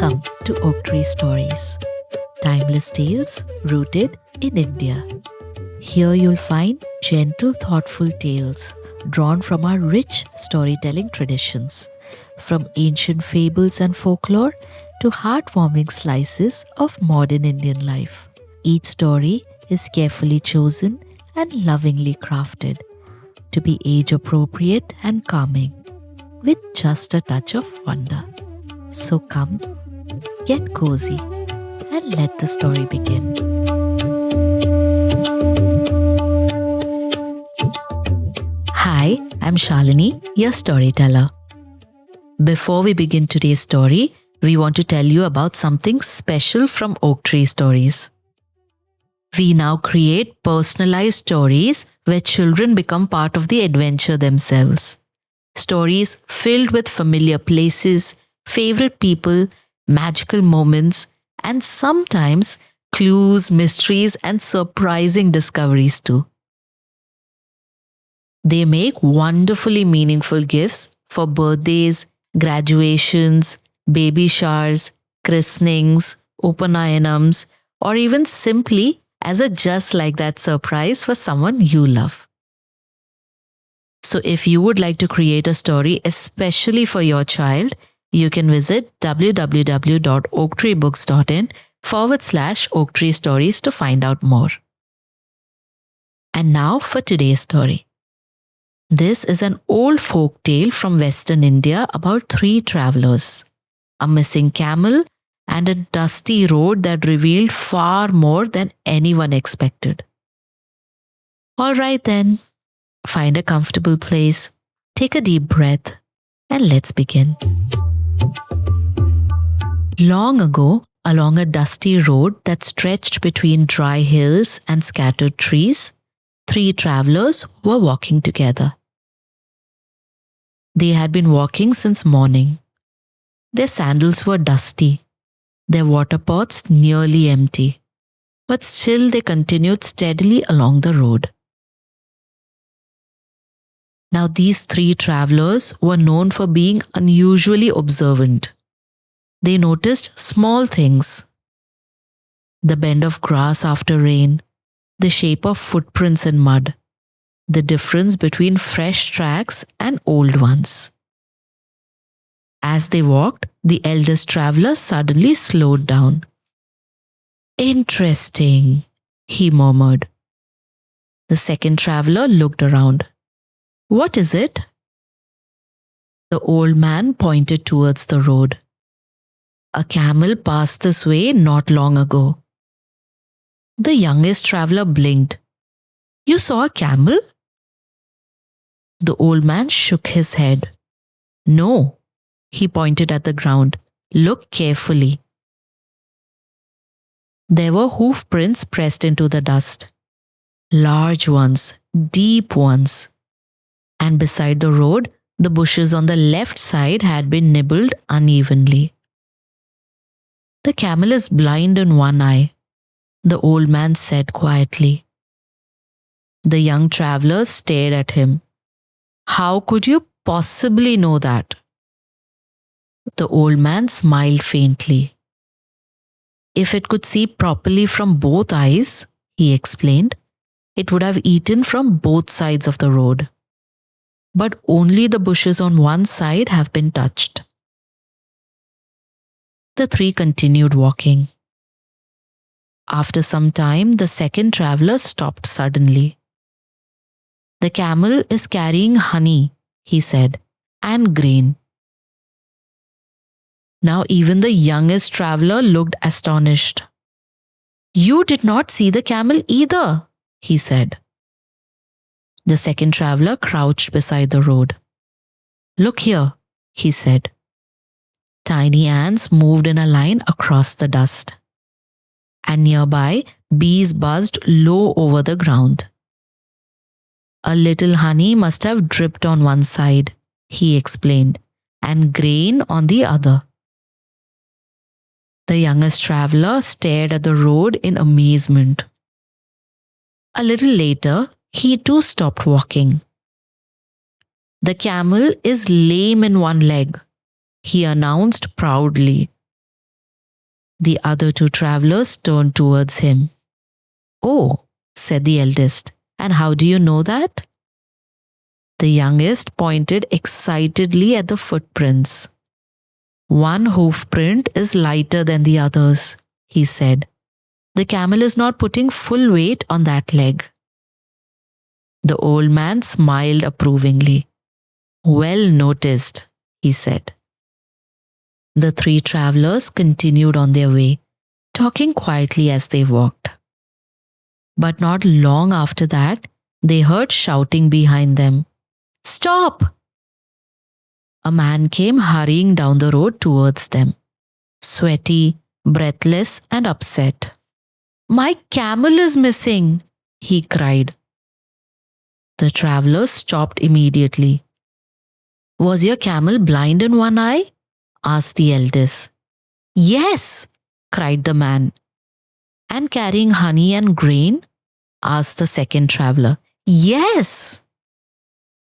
Welcome to Oak Tree Stories, timeless tales rooted in India. Here you'll find gentle, thoughtful tales drawn from our rich storytelling traditions, from ancient fables and folklore to heartwarming slices of modern Indian life. Each story is carefully chosen and lovingly crafted to be age appropriate and calming, with just a touch of wonder. So come, get cozy, and let the story begin. Hi, I'm Shalini, your storyteller. Before we begin today's story, we want to tell you about something special from Oak Tree Stories. We now create personalized stories where children become part of the adventure themselves. Stories filled with familiar places, favorite people, magical moments, and sometimes clues, mysteries, and surprising discoveries too. They make wonderfully meaningful gifts for birthdays, graduations, baby showers, christenings, Upanayanams, or even simply as a just like that surprise for someone you love. So if you would like to create a story especially for your child, you can visit www.oaktreebooks.in/Oak Tree Stories to find out more. And now for today's story. This is an old folk tale from Western India about three travelers, a missing camel, and a dusty road that revealed far more than anyone expected. All right then, find a comfortable place, take a deep breath, and let's begin. Long ago, along a dusty road that stretched between dry hills and scattered trees, three travelers were walking together. They had been walking since morning. Their sandals were dusty, their water pots nearly empty, but still they continued steadily along the road. Now, these three travelers were known for being unusually observant. They noticed small things: the bend of grass after rain, the shape of footprints in mud, the difference between fresh tracks and old ones. As they walked, the eldest traveler suddenly slowed down. "Interesting," he murmured. The second traveler looked around. "What is it?" The old man pointed towards the road. "A camel passed this way not long ago." The youngest traveler blinked. "You saw a camel?" The old man shook his head. "No," he pointed at the ground. "Look carefully." There were hoof prints pressed into the dust. Large ones, deep ones. And beside the road, the bushes on the left side had been nibbled unevenly. "The camel is blind in one eye," the old man said quietly. The young traveler stared at him. "How could you possibly know that?" The old man smiled faintly. "If it could see properly from both eyes," he explained, "it would have eaten from both sides of the road. But only the bushes on one side have been touched." The three continued walking. After some time, the second traveler stopped suddenly. "The camel is carrying honey," he said, "and grain." Now even the youngest traveler looked astonished. "You did not see the camel either," he said. The second traveler crouched beside the road. "Look here," he said. Tiny ants moved in a line across the dust. And nearby, bees buzzed low over the ground. "A little honey must have dripped on one side," he explained, "and grain on the other." The youngest traveler stared at the road in amazement. A little later, he too stopped walking. "The camel is lame in one leg," he announced proudly. The other two travelers turned towards him. "Oh," said the eldest, "and how do you know that?" The youngest pointed excitedly at the footprints. "One hoof print is lighter than the others," he said. "The camel is not putting full weight on that leg." The old man smiled approvingly. "Well noticed," he said. The three travelers continued on their way, talking quietly as they walked. But not long after that, they heard shouting behind them. "Stop!" A man came hurrying down the road towards them, sweaty, breathless, and upset. "My camel is missing," he cried. The travelers stopped immediately. "Was your camel blind in one eye?" asked the eldest. "Yes," cried the man. "And carrying honey and grain?" asked the second traveler. "Yes."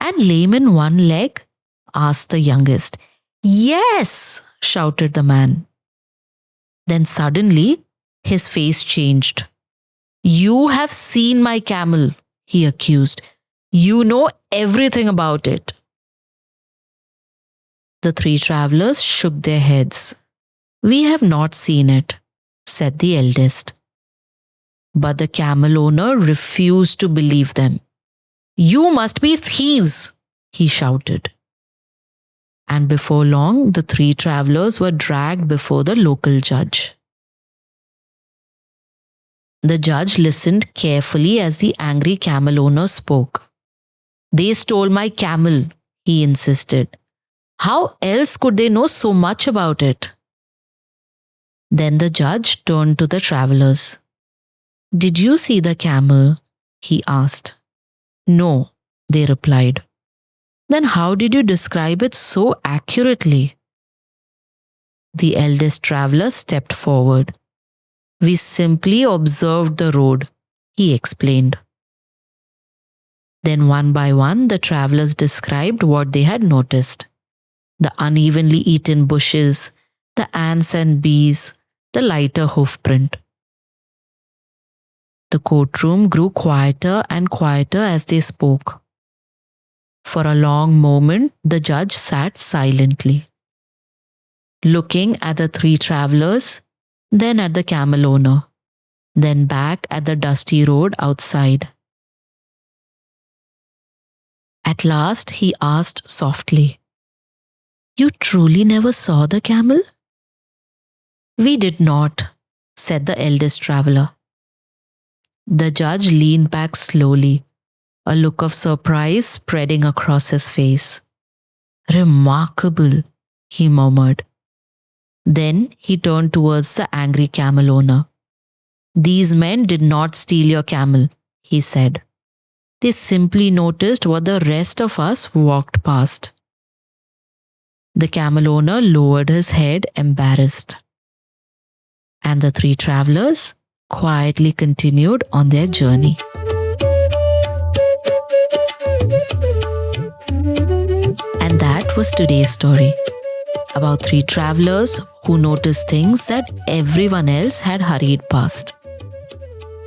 "And lame in one leg?" asked the youngest. "Yes," shouted the man. Then suddenly his face changed. "You have seen my camel," he accused. "You know everything about it." The three travelers shook their heads. "We have not seen it," said the eldest. But the camel owner refused to believe them. "You must be thieves," he shouted. And before long, the three travelers were dragged before the local judge. The judge listened carefully as the angry camel owner spoke. "They stole my camel," he insisted. "How else could they know so much about it?" Then the judge turned to the travelers. "Did you see the camel?" he asked. "No," they replied. "Then how did you describe it so accurately?" The eldest traveler stepped forward. "We simply observed the road," he explained. Then one by one, the travelers described what they had noticed. The unevenly eaten bushes, the ants and bees, the lighter hoofprint. The courtroom grew quieter and quieter as they spoke. For a long moment, the judge sat silently, looking at the three travelers, then at the camel owner, then back at the dusty road outside. At last, he asked softly, "You truly never saw the camel?" "We did not," said the eldest traveler. The judge leaned back slowly, a look of surprise spreading across his face. "Remarkable," he murmured. Then he turned towards the angry camel owner. "These men did not steal your camel," he said. "They simply noticed what the rest of us walked past." The camel owner lowered his head, embarrassed. And the three travelers quietly continued on their journey. And that was today's story about three travelers who noticed things that everyone else had hurried past.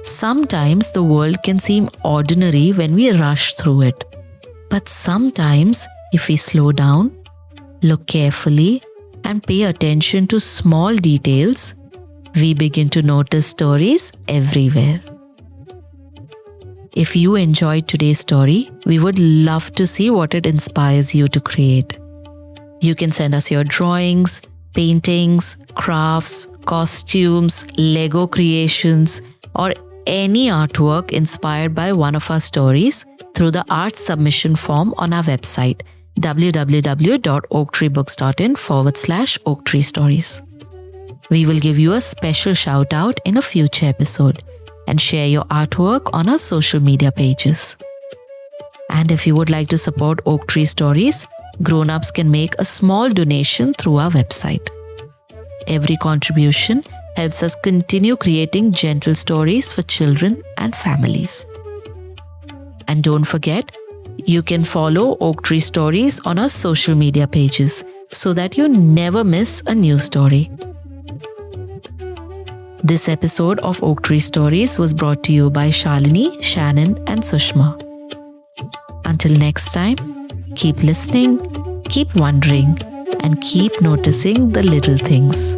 Sometimes the world can seem ordinary when we rush through it. But sometimes, if we slow down, look carefully, and pay attention to small details, we begin to notice stories everywhere. If you enjoyed today's story, we would love to see what it inspires you to create. You can send us your drawings, paintings, crafts, costumes, Lego creations, or any artwork inspired by one of our stories through the art submission form on our website www.oaktreebooks.in/oaktreestories. We will give you a special shout out in a future episode and share your artwork on our social media pages. And if you would like to support Oak Tree Stories, grown-ups can make a small donation through our website. Every contribution helps us continue creating gentle stories for children and families. And don't forget, you can follow Oak Tree Stories on our social media pages so that you never miss a new story. This episode of Oak Tree Stories was brought to you by Shalini, Shannon, and Sushma. Until next time, keep listening, keep wondering, and keep noticing the little things.